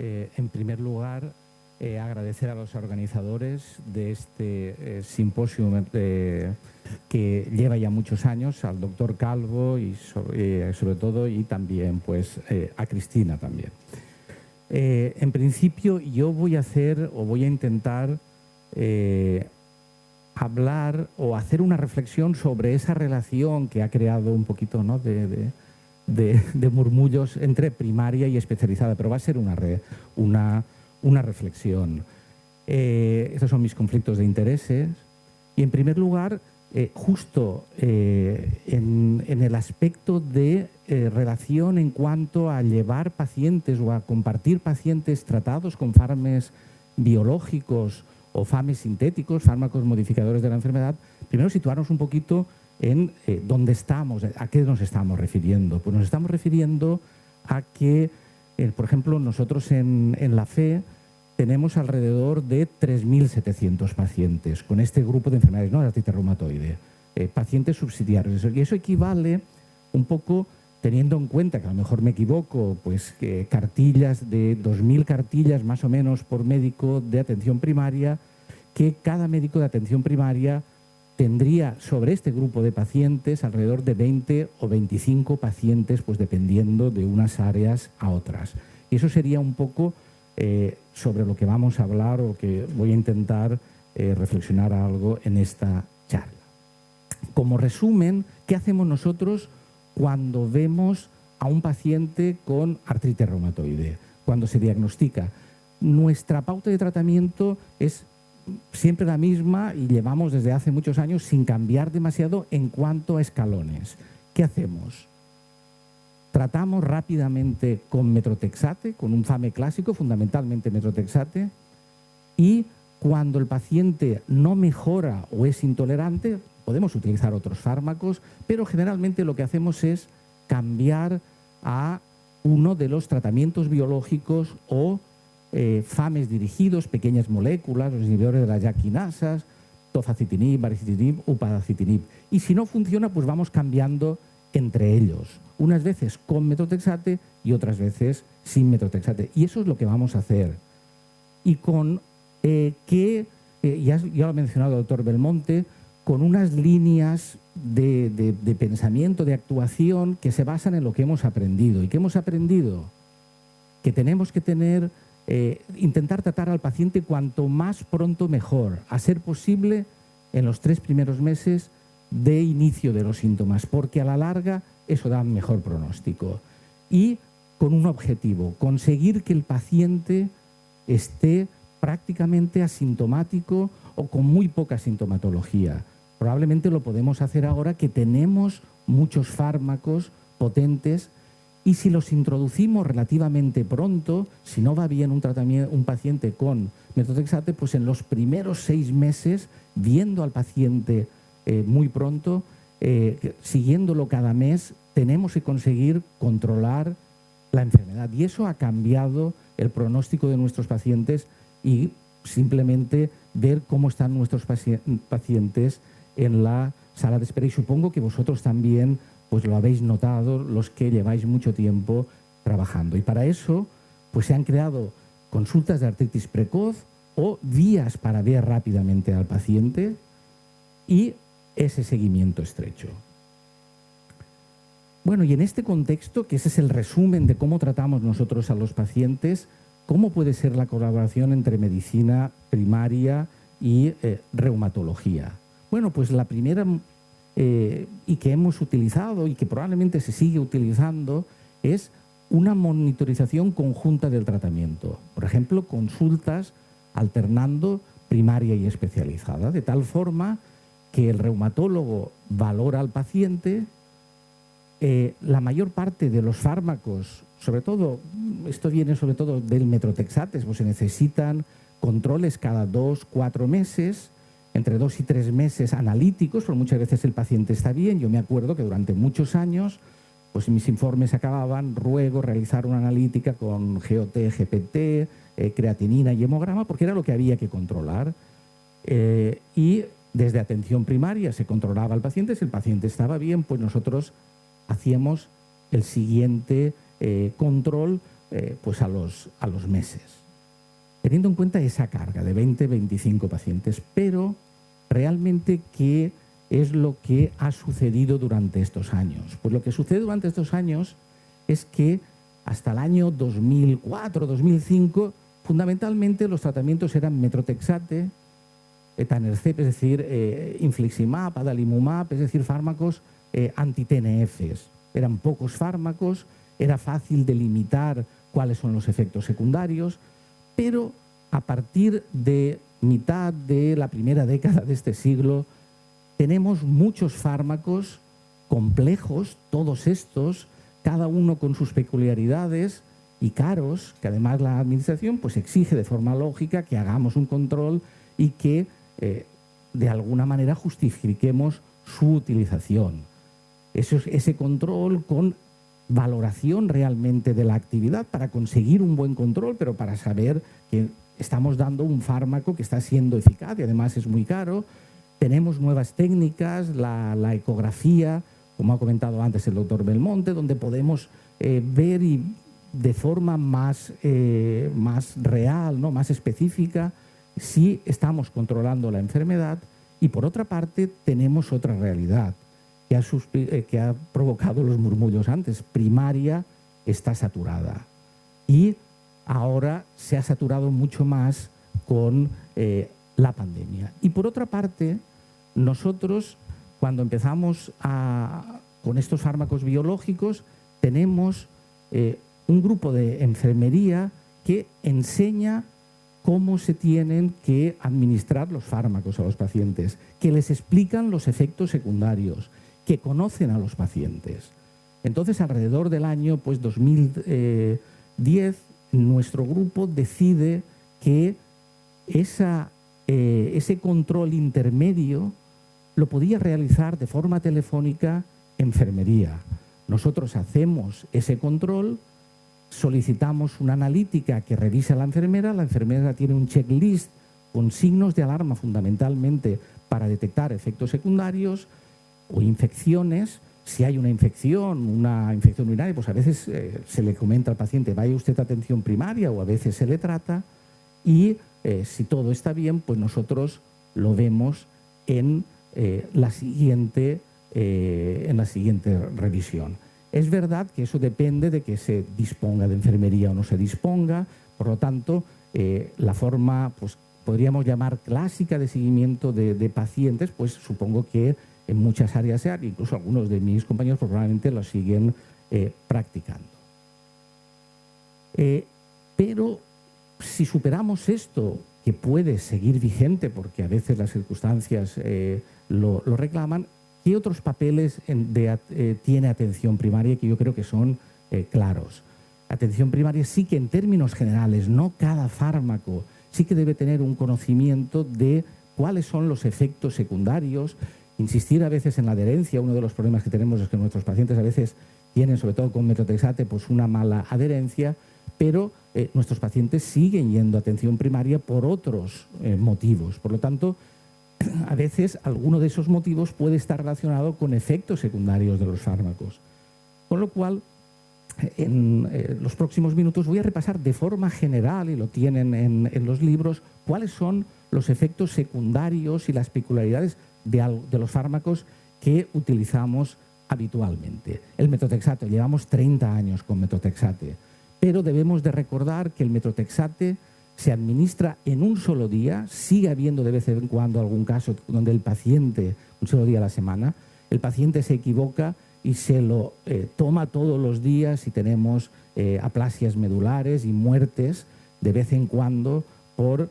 en primer lugar, agradecer a los organizadores de este simposio que lleva ya muchos años, al doctor Calvo y sobre todo, y también pues, a Cristina también. En principio, yo voy a intentar hablar o hacer una reflexión sobre esa relación que ha creado un poquito, ¿no?, de murmullos entre primaria y especializada, pero va a ser una reflexión. Estos son mis conflictos de intereses y, en primer lugar, justo en el aspecto de relación en cuanto a llevar pacientes o a compartir pacientes tratados con fármacos biológicos o fármacos sintéticos, fármacos modificadores de la enfermedad, primero situarnos un poquito en dónde estamos, a qué nos estamos refiriendo. Pues nos estamos refiriendo a que, por ejemplo, nosotros en la FE tenemos alrededor de 3.700 pacientes con este grupo de enfermedades, no de artritis reumatoide, pacientes subsidiarios. Y eso equivale un poco, teniendo en cuenta, que a lo mejor me equivoco, pues cartillas de 2.000 cartillas más o menos por médico de atención primaria, que cada médico de atención primaria tendría sobre este grupo de pacientes alrededor de 20 o 25 pacientes, pues dependiendo de unas áreas a otras. Y eso sería un poco sobre lo que vamos a hablar o que voy a intentar reflexionar algo en esta charla. Como resumen, ¿qué hacemos nosotros cuando vemos a un paciente con artritis reumatoide? Cuando se diagnostica, nuestra pauta de tratamiento es siempre la misma y llevamos desde hace muchos años sin cambiar demasiado en cuanto a escalones. ¿Qué hacemos? Tratamos rápidamente con metrotexate, con un FAME clásico, fundamentalmente metrotexate, y cuando el paciente no mejora o es intolerante, podemos utilizar otros fármacos, pero generalmente lo que hacemos es cambiar a uno de los tratamientos biológicos o FAMES dirigidos, pequeñas moléculas, los inhibidores de las JAK quinasas, tofacitinib, baricitinib, upadacitinib. Y si no funciona, pues vamos cambiando entre ellos, unas veces con metrotexate y otras veces sin metrotexate. Y eso es lo que vamos a hacer. Y con ya lo ha mencionado el doctor Belmonte, con unas líneas de pensamiento, de actuación que se basan en lo que hemos aprendido. ¿Y qué hemos aprendido? Que tenemos que intentar tratar al paciente cuanto más pronto mejor, a ser posible en los 3 primeros meses de inicio de los síntomas, porque a la larga eso da un mejor pronóstico. Y con un objetivo, conseguir que el paciente esté prácticamente asintomático o con muy poca sintomatología. Probablemente lo podemos hacer ahora que tenemos muchos fármacos potentes y si los introducimos relativamente pronto, si no va bien un paciente con metrotexate, pues en los primeros 6 meses, viendo al paciente muy pronto, siguiéndolo cada mes, tenemos que conseguir controlar la enfermedad. Y eso ha cambiado el pronóstico de nuestros pacientes y simplemente ver cómo están nuestros pacientes en la sala de espera. Y supongo que vosotros también pues lo habéis notado, los que lleváis mucho tiempo trabajando. Y para eso pues se han creado consultas de artritis precoz o vías para ver rápidamente al paciente y ese seguimiento estrecho. Bueno, y en este contexto, que ese es el resumen de cómo tratamos nosotros a los pacientes, ¿cómo puede ser la colaboración entre medicina primaria y reumatología? Bueno, pues la primera y que hemos utilizado y que probablemente se sigue utilizando es una monitorización conjunta del tratamiento. Por ejemplo, consultas alternando primaria y especializada, de tal forma que el reumatólogo valora al paciente. La mayor parte de los fármacos, sobre todo, esto viene sobre todo del metrotexate, pues se necesitan controles cada 2-4 meses, entre 2 y 3 meses analíticos, porque muchas veces el paciente está bien. Yo me acuerdo que durante muchos años, pues mis informes acababan, ruego realizar una analítica con GOT, GPT, creatinina y hemograma, porque era lo que había que controlar. Y desde atención primaria se controlaba al paciente. Si el paciente estaba bien, pues nosotros hacíamos el siguiente control pues a los meses. Teniendo en cuenta esa carga de 20-25 pacientes, pero realmente, ¿qué es lo que ha sucedido durante estos años? Pues lo que sucede durante estos años es que hasta el año 2004-2005, fundamentalmente los tratamientos eran Methotrexate, Etanercept, es decir, Infliximab, Adalimumab, es decir, fármacos anti-TNFs. Eran pocos fármacos, era fácil delimitar cuáles son los efectos secundarios, pero a partir de mitad de la primera década de este siglo tenemos muchos fármacos complejos, todos estos, cada uno con sus peculiaridades y caros, que además la administración pues exige de forma lógica que hagamos un control y que de alguna manera justifiquemos su utilización. Ese control con valoración realmente de la actividad para conseguir un buen control, pero para saber que estamos dando un fármaco que está siendo eficaz y además es muy caro. Tenemos nuevas técnicas, la ecografía, como ha comentado antes el doctor Belmonte, donde podemos ver y de forma más real, ¿no?, más específica, si estamos controlando la enfermedad. Y por otra parte tenemos otra realidad que ha provocado los murmullos antes. Primaria está saturada y ahora se ha saturado mucho más con la pandemia. Y por otra parte, nosotros cuando empezamos con estos fármacos biológicos tenemos un grupo de enfermería que enseña cómo se tienen que administrar los fármacos a los pacientes, que les explican los efectos secundarios, que conocen a los pacientes. Entonces, alrededor del año 2010, nuestro grupo decide que ese control intermedio lo podía realizar de forma telefónica enfermería. Nosotros hacemos ese control, solicitamos una analítica que revisa la enfermera tiene un checklist con signos de alarma fundamentalmente para detectar efectos secundarios o infecciones. Si hay una infección urinaria, pues a veces se le comenta al paciente, vaya usted a atención primaria, o a veces se le trata, y si todo está bien, pues nosotros lo vemos en la siguiente revisión. Es verdad que eso depende de que se disponga de enfermería o no se disponga, por lo tanto, la forma, pues podríamos llamar clásica de seguimiento de pacientes, pues supongo que en muchas áreas sea, incluso algunos de mis compañeros probablemente lo siguen practicando. Pero si superamos esto, que puede seguir vigente porque a veces las circunstancias lo reclaman, ¿qué otros papeles tiene atención primaria que yo creo que son claros? Atención primaria sí que en términos generales, no cada fármaco, sí que debe tener un conocimiento de cuáles son los efectos secundarios. Insistir a veces en la adherencia. Uno de los problemas que tenemos es que nuestros pacientes a veces tienen, sobre todo con Methotrexate, pues una mala adherencia, pero nuestros pacientes siguen yendo a atención primaria por otros motivos. Por lo tanto, a veces alguno de esos motivos puede estar relacionado con efectos secundarios de los fármacos. Con lo cual, en los próximos minutos voy a repasar de forma general, y lo tienen en los libros, cuáles son los efectos secundarios y las peculiaridades de los fármacos que utilizamos habitualmente. El Methotrexate, llevamos 30 años con Methotrexate, pero debemos de recordar que el Methotrexate se administra en un solo día. Sigue habiendo de vez en cuando algún caso donde el paciente, un solo día a la semana, el paciente se equivoca y se lo toma todos los días, y tenemos aplasias medulares y muertes de vez en cuando por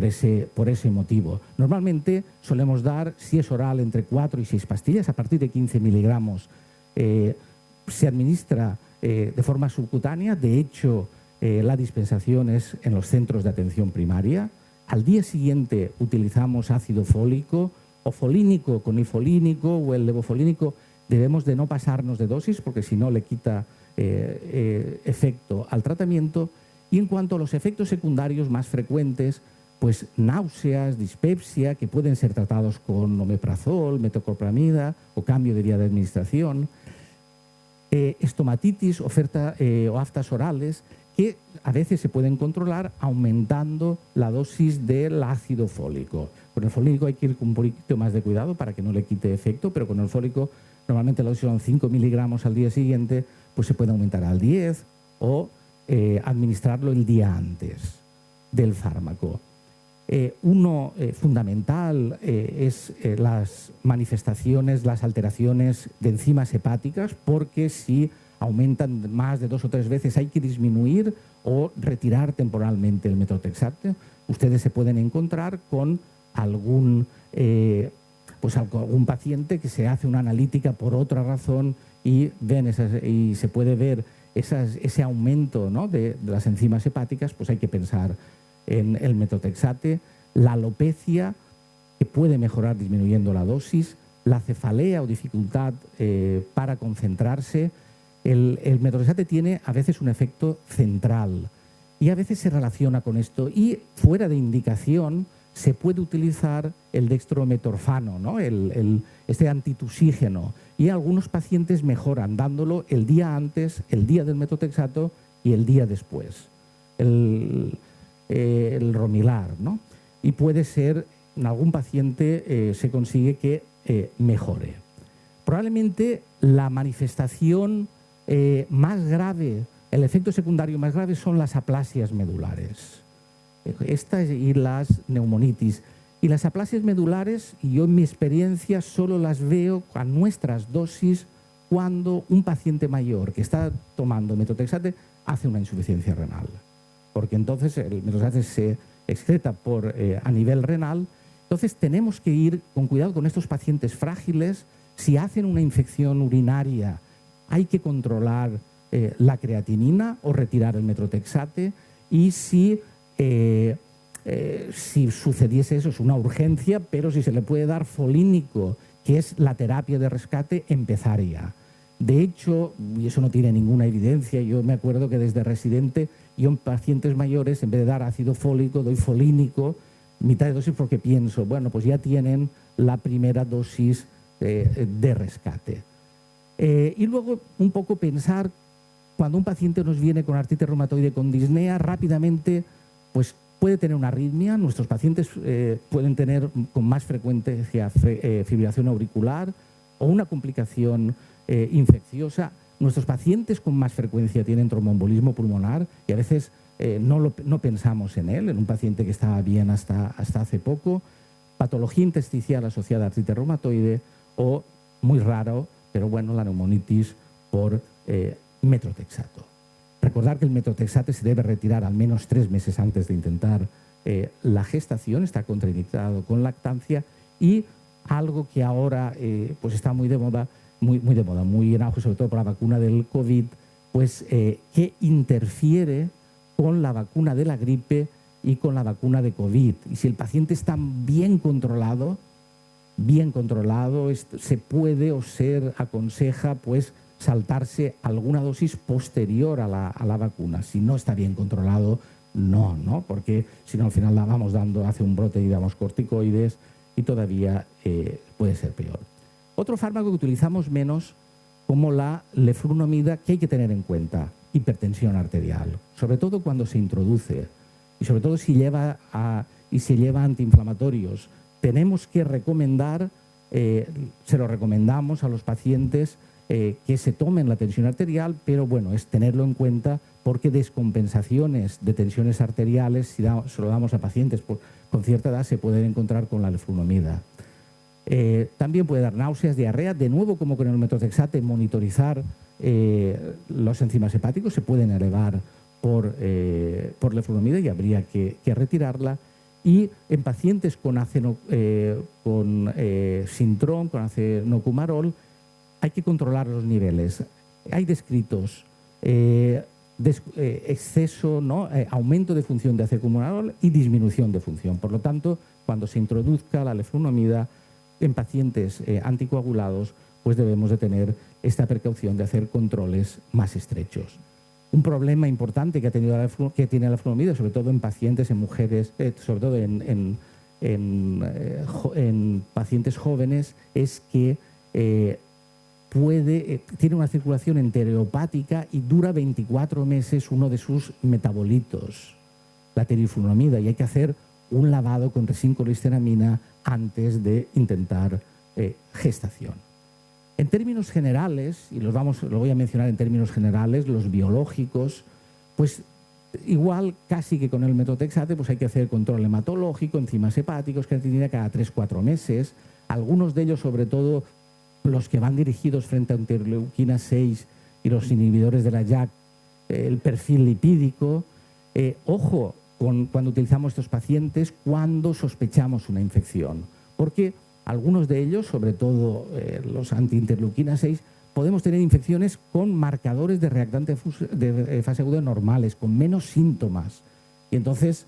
ese motivo. Normalmente solemos dar, si es oral, entre 4 y 6 pastillas, a partir de 15 miligramos. Se administra de forma subcutánea. De hecho, la dispensación es en los centros de atención primaria. Al día siguiente utilizamos ácido fólico o folínico con ifolínico o el levofolínico. Debemos de no pasarnos de dosis porque si no le quita efecto al tratamiento. Y en cuanto a los efectos secundarios más frecuentes, pues náuseas, dispepsia, que pueden ser tratados con omeprazol, metoclopramida o cambio de vía de administración. estomatitis o aftas orales, que a veces se pueden controlar aumentando la dosis del ácido fólico. Con el fólico hay que ir con un poquito más de cuidado para que no le quite efecto, pero con el fólico normalmente la dosis son 5 miligramos al día siguiente, pues se puede aumentar al 10 o administrarlo el día antes del fármaco. Uno fundamental es las manifestaciones, las alteraciones de enzimas hepáticas, porque si aumentan más de 2 o 3 veces hay que disminuir o retirar temporalmente el metotrexate. Ustedes se pueden encontrar con algún paciente que se hace una analítica por otra razón y se puede ver ese aumento, ¿no?, de las enzimas hepáticas, pues hay que pensar en el metotrexate. La alopecia, que puede mejorar disminuyendo la dosis, la cefalea o dificultad para concentrarse. El metotrexate tiene a veces un efecto central y a veces se relaciona con esto, y fuera de indicación se puede utilizar el dextrometorfano, ¿no?, este antitusígeno, y algunos pacientes mejoran dándolo el día antes, el día del metotrexato y el día después. El Romilar, ¿no? Y puede ser, en algún paciente se consigue que mejore. Probablemente la manifestación más grave, el efecto secundario más grave son las aplasias medulares. Estas y las neumonitis. Y las aplasias medulares, yo en mi experiencia solo las veo a nuestras dosis cuando un paciente mayor que está tomando metotrexate hace una insuficiencia renal. Porque entonces el metotrexate se excreta a nivel renal. Entonces tenemos que ir con cuidado con estos pacientes frágiles. Si hacen una infección urinaria, hay que controlar la creatinina o retirar el metotrexate, y si sucediese eso es una urgencia, pero si se le puede dar folínico, que es la terapia de rescate, empezar ya. De hecho, y eso no tiene ninguna evidencia, yo me acuerdo que desde residente yo en pacientes mayores, en vez de dar ácido fólico, doy folínico, mitad de dosis, porque pienso, bueno, pues ya tienen la primera dosis de rescate. Y luego un poco pensar, cuando un paciente nos viene con artritis reumatoide con disnea, rápidamente pues puede tener una arritmia. Nuestros pacientes pueden tener con más frecuencia fibrilación auricular o una complicación infecciosa. Nuestros pacientes con más frecuencia tienen tromboembolismo pulmonar, y a veces no pensamos en él, en un paciente que estaba bien hasta hace poco. Patología intersticial asociada a artritis reumatoide, o, muy raro, pero bueno, la neumonitis por metotrexato. Recordar que el metotrexate se debe retirar al menos 3 meses antes de intentar la gestación, está contraindicado con lactancia, y algo que ahora pues está muy de moda, muy en auge, sobre todo por la vacuna del COVID, pues que interfiere con la vacuna de la gripe y con la vacuna de COVID. Y si el paciente está bien controlado, se puede o se aconseja pues saltarse alguna dosis posterior a la vacuna. Si no está bien controlado, no, porque si no al final la vamos dando, hace un brote y damos corticoides y todavía puede ser peor. Otro fármaco que utilizamos menos, como la leflunomida, que hay que tener en cuenta, hipertensión arterial, sobre todo cuando se introduce, y sobre todo si se lleva antiinflamatorios. Tenemos que recomendar, se lo recomendamos a los pacientes que se tomen la tensión arterial, pero bueno, es tenerlo en cuenta, porque descompensaciones de tensiones arteriales, si se lo damos a pacientes con cierta edad, se pueden encontrar con la leflunomida. También puede dar náuseas, diarrea. De nuevo, como con el metotrexate, monitorizar los enzimas hepáticos, se pueden elevar por leflunomida y habría que retirarla. Y en pacientes con sintrón, con acenocumarol, hay que controlar los niveles. Hay descritos exceso, ¿no?, aumento de función de acenocumarol y disminución de función. Por lo tanto, cuando se introduzca la leflunomida en pacientes anticoagulados, pues debemos de tener esta precaución de hacer controles más estrechos. Un problema importante que tiene la leflunomida, sobre todo en pacientes, en mujeres, sobre todo en pacientes jóvenes, es que tiene una circulación enterohepática y dura 24 meses uno de sus metabolitos, la teriflunomida, y hay que hacer un lavado con resincolesteramina antes de intentar gestación. En términos generales, y lo voy a mencionar en términos generales, los biológicos, pues igual casi que con el metotrexate, pues hay que hacer control hematológico, enzimas hepáticos, creatinina cada 3-4 meses. Algunos de ellos, sobre todo los que van dirigidos frente a interleuquina 6 y los inhibidores de la JAK, el perfil lipídico. Ojo cuando utilizamos estos pacientes cuando sospechamos una infección, porque algunos de ellos, sobre todo los antiinterleuquina 6, podemos tener infecciones con marcadores de reactante de fase aguda normales, con menos síntomas. Y entonces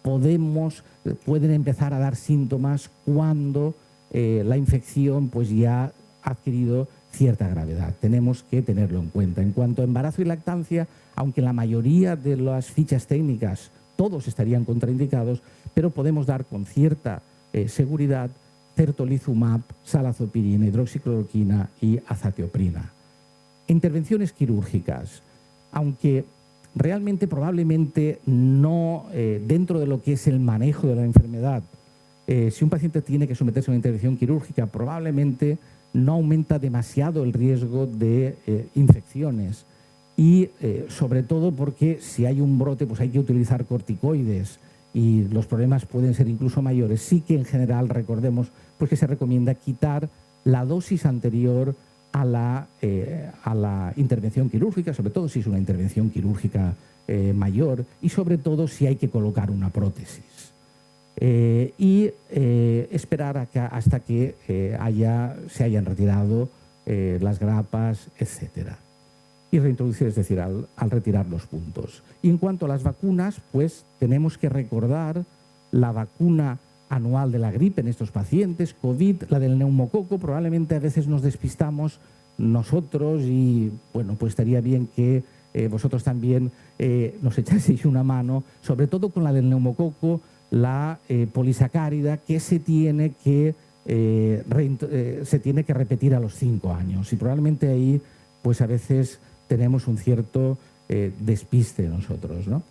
pueden empezar a dar síntomas cuando la infección pues ya ha adquirido cierta gravedad. Tenemos que tenerlo en cuenta. En cuanto a embarazo y lactancia, aunque la mayoría de las fichas técnicas todos estarían contraindicados, pero podemos dar con cierta seguridad certolizumab, salazopirina, hidroxicloroquina y azatioprina. Intervenciones quirúrgicas, aunque realmente probablemente no dentro de lo que es el manejo de la enfermedad, si un paciente tiene que someterse a una intervención quirúrgica, probablemente no aumenta demasiado el riesgo de infecciones y sobre todo porque si hay un brote pues hay que utilizar corticoides y los problemas pueden ser incluso mayores. Sí que en general recordemos pues que se recomienda quitar la dosis anterior a la intervención quirúrgica, sobre todo si es una intervención quirúrgica mayor y sobre todo si hay que colocar una prótesis. Esperar hasta que se hayan retirado las grapas, etcétera. Y reintroducir, es decir, al retirar los puntos. Y en cuanto a las vacunas, pues tenemos que recordar la vacuna anual de la gripe en estos pacientes, COVID, la del neumococo. Probablemente a veces nos despistamos nosotros y, bueno, pues estaría bien que vosotros también nos echaseis una mano, sobre todo con la del neumococo, la polisacárida, que se tiene que repetir a los 5 años. Y probablemente ahí, pues a veces tenemos un cierto despiste nosotros, ¿no?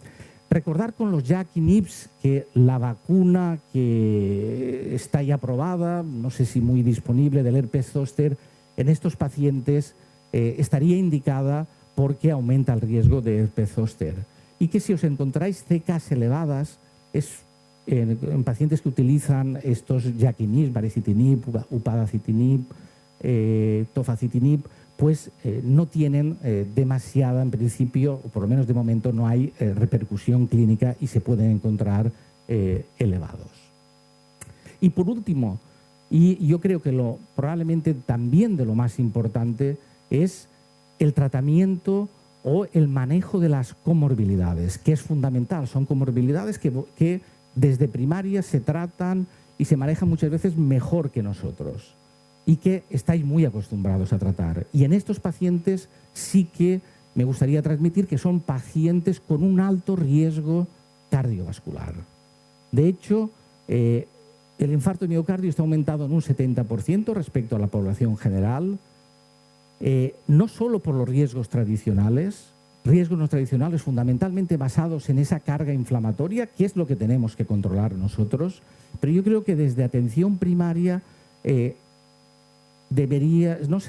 Recordar con los JAK y NIPS que la vacuna que está ya aprobada, no sé si muy disponible, del herpes zóster, en estos pacientes estaría indicada porque aumenta el riesgo de herpes zóster. Y que si os encontráis CKs elevadas, en pacientes que utilizan estos JAK y NIPS, baricitinib, upadacitinib, tofacitinib, pues no tienen demasiada, en principio, o por lo menos de momento, no hay repercusión clínica y se pueden encontrar elevados. Y por último, y yo creo que probablemente también de lo más importante, es el tratamiento o el manejo de las comorbilidades, que es fundamental. Son comorbilidades que desde primaria se tratan y se manejan muchas veces mejor que nosotros, y que estáis muy acostumbrados a tratar. Y en estos pacientes sí que me gustaría transmitir que son pacientes con un alto riesgo cardiovascular. De hecho, el infarto de miocardio está aumentado en un 70% respecto a la población general, no solo por los riesgos no tradicionales fundamentalmente basados en esa carga inflamatoria, que es lo que tenemos que controlar nosotros, pero yo creo que desde atención primaria se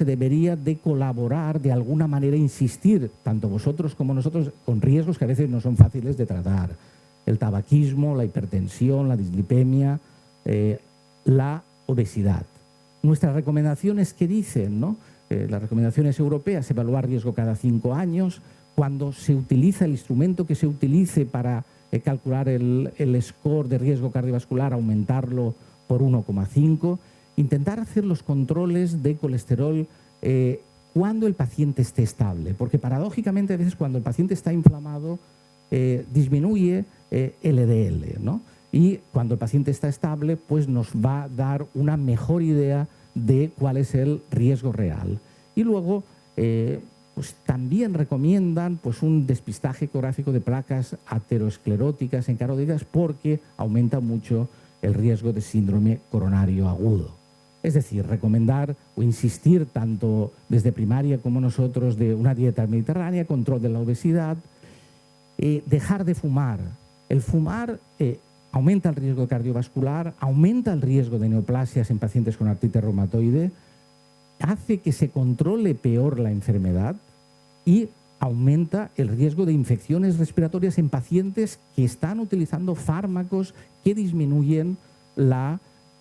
debería de colaborar, de alguna manera insistir, tanto vosotros como nosotros, con riesgos que a veces no son fáciles de tratar. El tabaquismo, la hipertensión, la dislipemia, la obesidad. Nuestras recomendaciones, ¿qué dicen, no? Las recomendaciones europeas, evaluar riesgo cada 5 años. Cuando se utiliza el instrumento que se utilice para calcular el score de riesgo cardiovascular, aumentarlo por 1,5. Intentar hacer los controles de colesterol cuando el paciente esté estable, porque paradójicamente a veces cuando el paciente está inflamado disminuye LDL, ¿no? Y cuando el paciente está estable, pues nos va a dar una mejor idea de cuál es el riesgo real. Y luego pues también recomiendan pues un despistaje ecográfico de placas ateroscleróticas en carótidas porque aumenta mucho el riesgo de síndrome coronario agudo. Es decir, recomendar o insistir tanto desde primaria como nosotros de una dieta mediterránea, control de la obesidad, dejar de fumar. El fumar aumenta el riesgo cardiovascular, aumenta el riesgo de neoplasias en pacientes con artritis reumatoide, hace que se controle peor la enfermedad y aumenta el riesgo de infecciones respiratorias en pacientes que están utilizando fármacos que disminuyen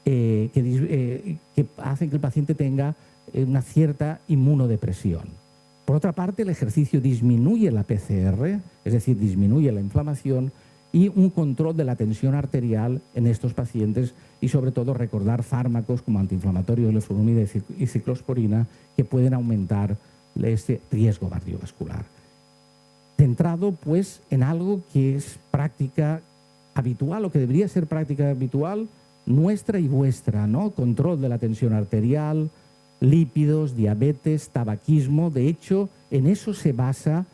que hacen que el paciente tenga una cierta inmunodepresión. Por otra parte, el ejercicio disminuye la PCR, es decir, disminuye la inflamación y un control de la tensión arterial en estos pacientes y, sobre todo, recordar fármacos como antiinflamatorios, leflunomida y ciclosporina que pueden aumentar este riesgo cardiovascular. Centrado, pues, en algo que es práctica habitual o que debería ser práctica habitual nuestra y vuestra, ¿no? Control de la tensión arterial, lípidos, diabetes, tabaquismo. De hecho, en eso se basan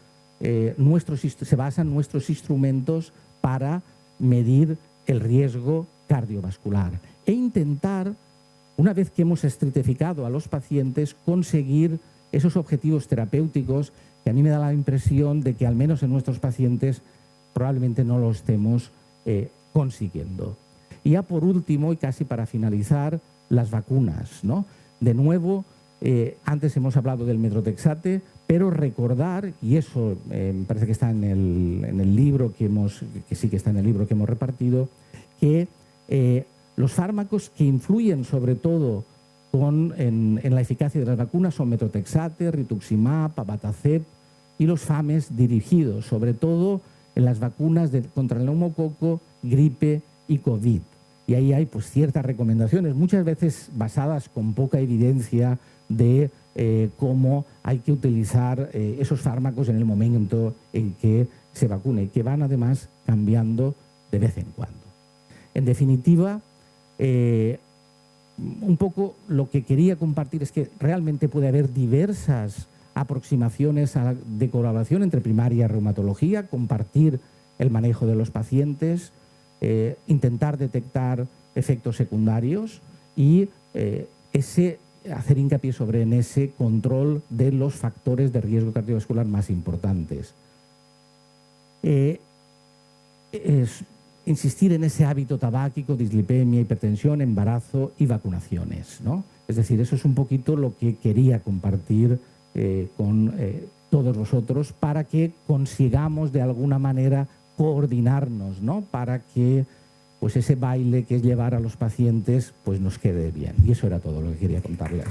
nuestros instrumentos para medir el riesgo cardiovascular e intentar, una vez que hemos estratificado a los pacientes, conseguir esos objetivos terapéuticos que a mí me da la impresión de que al menos en nuestros pacientes probablemente no lo estemos consiguiendo. Y ya por último, y casi para finalizar, las vacunas, ¿no? De nuevo, antes hemos hablado del Methotrexate, pero recordar, y eso me parece que está en el libro que sí que está en el libro que hemos repartido, que los fármacos que influyen sobre todo en la eficacia de las vacunas son Methotrexate, Rituximab, Abatacept y los FAMES dirigidos, sobre todo en las vacunas contra el neumococo, gripe y COVID. Y ahí hay pues ciertas recomendaciones, muchas veces basadas con poca evidencia de cómo hay que utilizar esos fármacos en el momento en que se vacune, que van además cambiando de vez en cuando. En definitiva, un poco lo que quería compartir es que realmente puede haber diversas aproximaciones de colaboración entre primaria y reumatología, compartir el manejo de los pacientes, intentar detectar efectos secundarios y hacer hincapié en ese control de los factores de riesgo cardiovascular más importantes. Insistir en ese hábito tabáquico, dislipemia, hipertensión, embarazo y vacunaciones, ¿no? Es decir, eso es un poquito lo que quería compartir con todos vosotros para que consigamos de alguna manera coordinarnos, ¿no? Para que pues ese baile que es llevar a los pacientes pues nos quede bien. Y eso era todo lo que quería contarles.